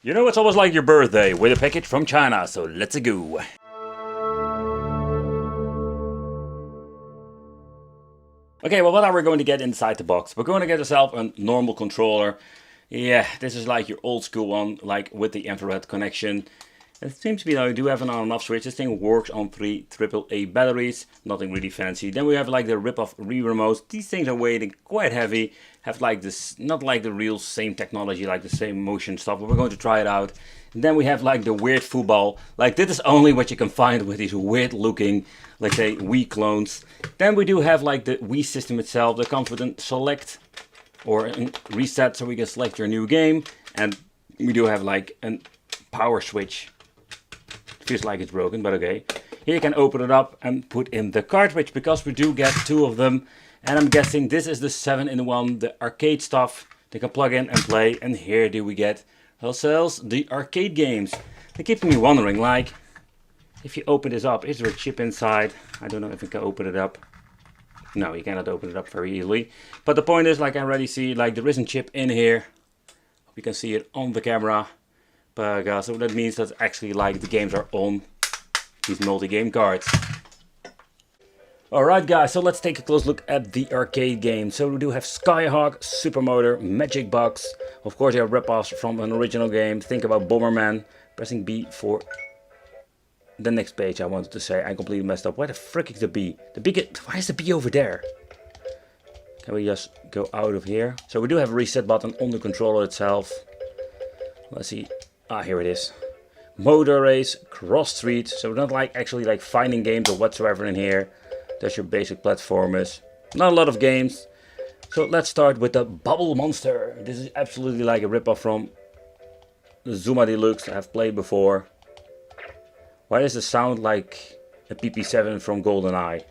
You know, it's almost like your birthday with a package from China, so let's go. Okay, well, what are we going to get inside the box? We're going to get ourselves a normal controller. Yeah, this is like your old school one, like with the infrared connection. It seems to be that we do have an on and off switch. This thing works on 3 AAA batteries, nothing really fancy. Then we have like the rip-off Wii remotes. These things are weighted quite heavy, have like this, not like the real same technology, like the same motion stuff, but we're going to try it out. And then we have like the weird football. Like this is only what you can find with these weird looking, let's say, Wii clones. Then we do have like the Wii system itself that comes with a select or a reset, so we can select your new game. And we do have like a power switch. Feels like it's broken, but okay. Here you can open it up and put in the cartridge, because we do get 2 of them. And I'm guessing this is the 7-in-1, the arcade stuff. They can plug in and play. And here do we get ourselves the arcade games. It keeps me wondering, like, if you open this up, is there a chip inside? I don't know if you can open it up. No, you cannot open it up very easily. But the point is, like, I already see, like, there is a chip in here. Hope you can see it on the camera. But so that means that actually like the games are on these multi-game cards. Alright guys, so let's take a close look at the arcade games. So we do have Skyhawk, Supermotor, Magic Box. Of course you have rip-offs from an original game. Think about Bomberman. Pressing B for the next page I wanted to say. I completely messed up. Where the frick is the B? Why is the B over there? Can we just go out of here? So we do have a reset button on the controller itself. Let's see. Ah, here it is. Motor Race, Cross Street. So we're not like actually like finding games or whatsoever in here. That's your basic platformers. Not a lot of games. So let's start with the Bubble Monster. This is absolutely like a ripoff from the Zuma Deluxe I've played before. Why does it sound like a PP7 from GoldenEye?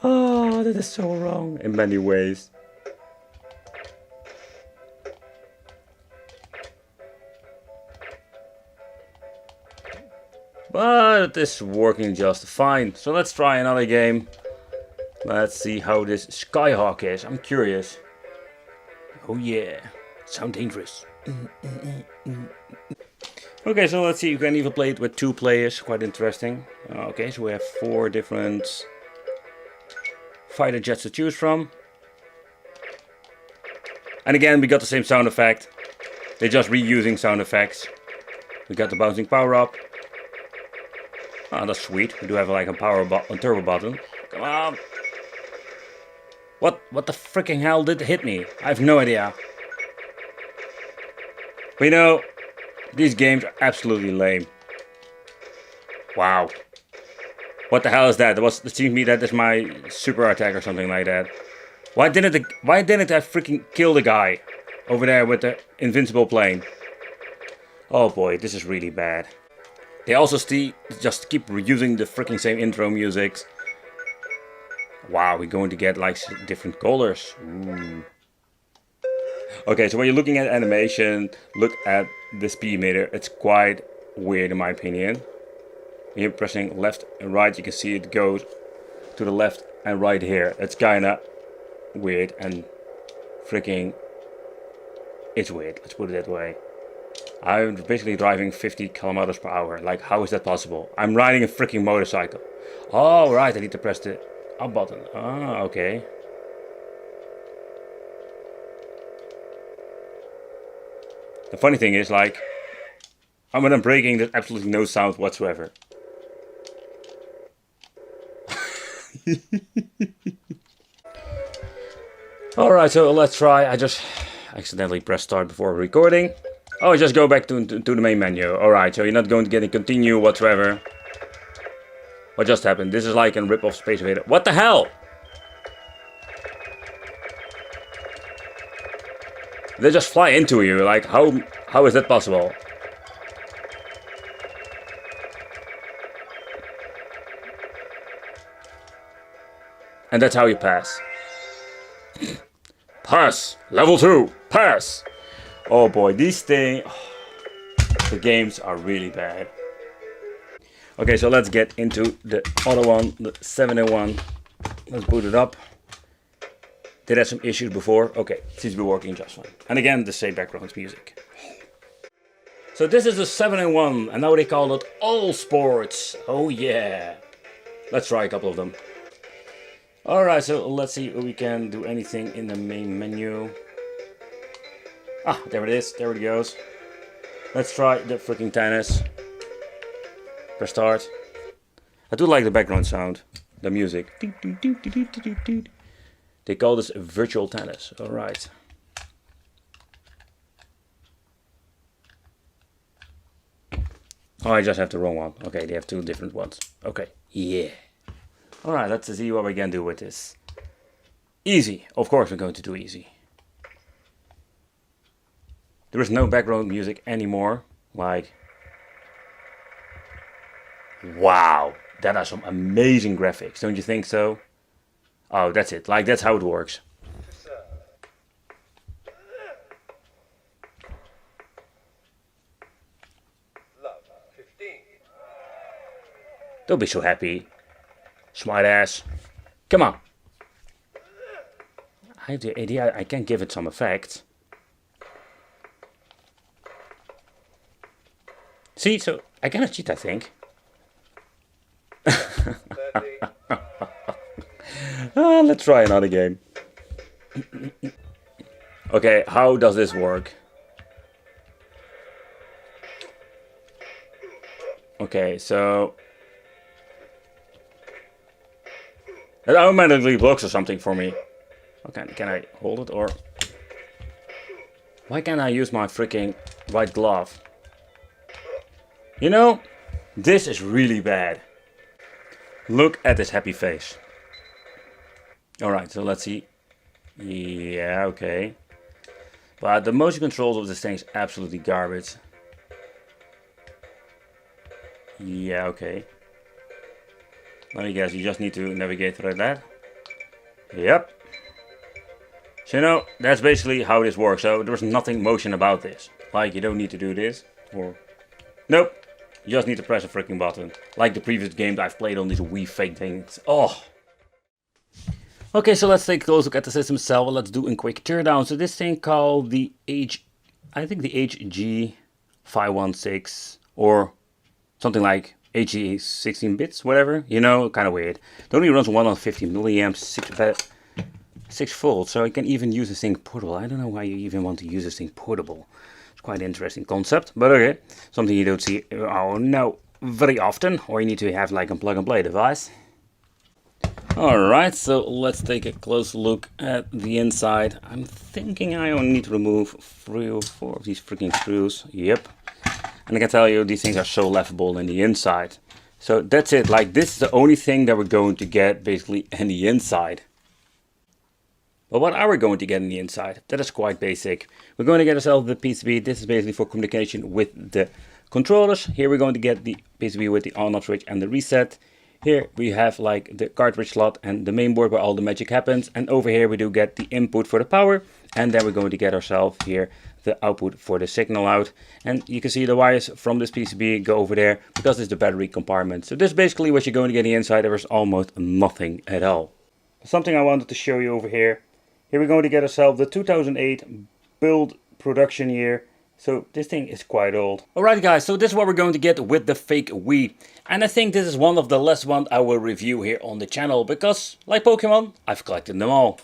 Oh, that is so wrong in many ways. But it's working just fine. So let's try another game. Let's see how this Skyhawk is. I'm curious. Oh yeah, sound dangerous. Okay, so let's see. You can even play it with 2 players. Quite interesting. Okay, so we have 4 different fighter jets to choose from. And again, we got the same sound effect. They're just reusing sound effects. We got the bouncing power up. Oh, that's sweet. We do have like a turbo button. Come on. What the freaking hell did hit me? I have no idea. But you know, these games are absolutely lame. Wow. What the hell is that? It seems to me that is my super attack or something like that. Why didn't I freaking kill the guy over there with the invincible plane? Oh boy, this is really bad. They also just keep reusing the freaking same intro music. Wow, we're going to get like different colors. Ooh. Okay, so when you're looking at animation, look at the speed meter. It's quite weird in my opinion. When you're pressing left and right, you can see it goes to the left and right here. It's kinda weird and freaking... It's weird, let's put it that way. I'm basically driving 50 kilometers per hour. Like, how is that possible? I'm riding a freaking motorcycle. Oh, right, I need to press the up button. Ah, okay. The funny thing is, like, when I'm braking, there's absolutely no sound whatsoever. Alright, so let's try. I just accidentally pressed start before recording. Oh, just go back to the main menu. Alright, so you're not going to get a continue whatsoever. What just happened? This is like a rip-off Space Invader. What the hell? They just fly into you. Like, how is that possible? And that's how you pass. Pass! Level 2! Pass! Oh boy, these things... the games are really bad. Okay, so let's get into the other one, the 7-in-1. Let's boot it up. Did have some issues before. Okay, seems to be working just fine. And again, the same background music. So this is a 7-in-1, and now they call it All Sports. Oh yeah. Let's try a couple of them. Alright, so let's see if we can do anything in the main menu. Ah, there it is. There it goes. Let's try the freaking tennis. Press start. I do like the background sound. The music. They call this virtual tennis. Alright. Oh, I just have the wrong one. Okay, they have two different ones. Okay, yeah. Alright, let's see what we can do with this. Easy. Of course we're going to do easy. There is no background music anymore. Like, wow. That are some amazing graphics, don't you think so? Oh, that's it. Like, that's how it works. Don't be so happy. Smart ass. Come on. I have the idea I can give it some effect. See, so I cannot cheat, I think. Let's try another game. Okay, how does this work? Okay, so it automatically blocks or something for me. Okay, can I hold it, or why can't I use my freaking white glove? You know, this is really bad. Look at this happy face. Alright, so let's see. Yeah, okay. But the motion controls of this thing is absolutely garbage. Yeah, okay. Let me guess, you just need to navigate through that. Yep. So you know, that's basically how this works. So there's nothing motion about this. Like, you don't need to do this. Or nope. You just need to press a freaking button. Like the previous games I've played on these Wifi things. Oh. Okay, so let's take a close look at the system itself. Let's do a quick teardown. So this thing called the I think the H516 or something like H516 bits, whatever. You know, kind of weird. It only runs 150 milliamps, 6 volts. So you can even use this thing portable. I don't know why you even want to use this thing portable. It's quite an interesting concept, but okay. Something you don't see, oh no, very often. Or you need to have like a plug and play device. Alright, so let's take a close look at the inside. I'm thinking I only need to remove 3 or 4 of these freaking screws. Yep. And I can tell you, these things are so laughable in the inside. So that's it, like this is the only thing that we're going to get basically in the inside. But what are we going to get in the inside? That is quite basic. We're going to get ourselves the PCB. This is basically for communication with the controllers. Here we're going to get the PCB with the on-off switch and the reset. Here we have like the cartridge slot and the main board where all the magic happens. And over here we do get the input for the power. And then we're going to get ourselves here the output for the signal out. And you can see the wires from this PCB go over there because it's the battery compartment. So this is basically what you're going to get in the inside. There is almost nothing at all. Something I wanted to show you over here. Here we're going to get ourselves the 2008 build production year. So this thing is quite old. Alright guys, so this is what we're going to get with the fake Wii. And I think this is one of the last ones I will review here on the channel. Because, like Pokemon, I've collected them all.